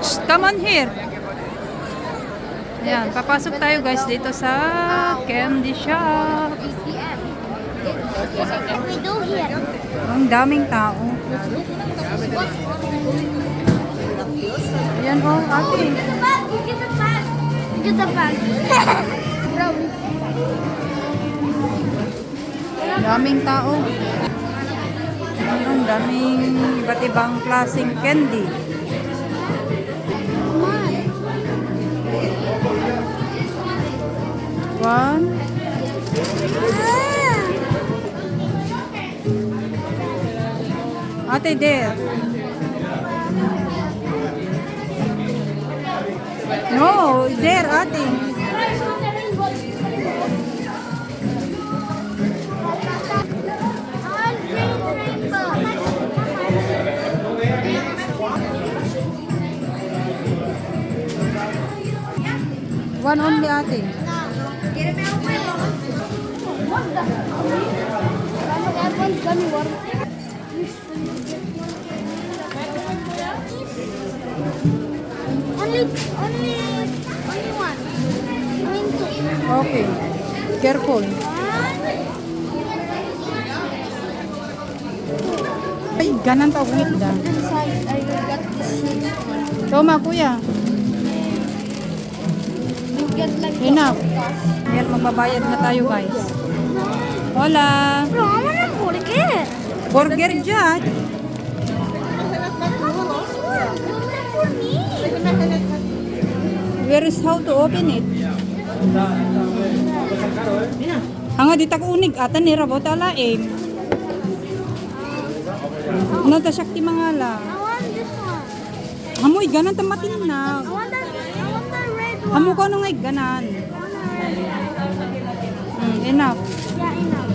Come on here. Ayan, papasok tayo guys dito sa candy shop. We do here. Ang daming tao. Ayan oh, ate. Get the bag. Get the bag. Get the bag. Daming tao. Ang daming iba't ibang klaseng candy. One. Ate, there. No, there, ate. One only, ate. Only one. I mean two. Okay. Careful. Ay, ganan pa ulit da. Inside, I got this one. Toma, kuya. You get like Enough. Yan, magbabayad na tayo, guys. Hola. No, I want a burger. Burger dyan. For me. Where is how to open it? Hanga di tak unig atan ni rabot alaim. Ano ta sakti mangala? I want this one. Hamoy ganan tamatin na. I want the red one. Hamo ko nung ay ganan. Enough. Yeah, enough.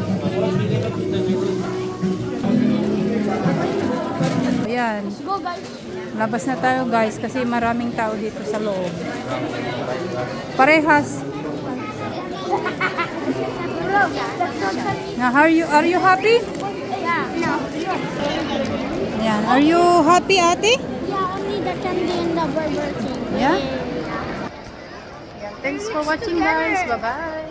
Ayan. Let's go, guys. Labas na tayo guys kasi maraming tao dito sa loob. Parehas. Now, are you happy? Yeah, no. Ayan. Are you happy, ate? Yeah, only the candy and the Burger King. Yeah? Thanks for watching guys. Bye-bye.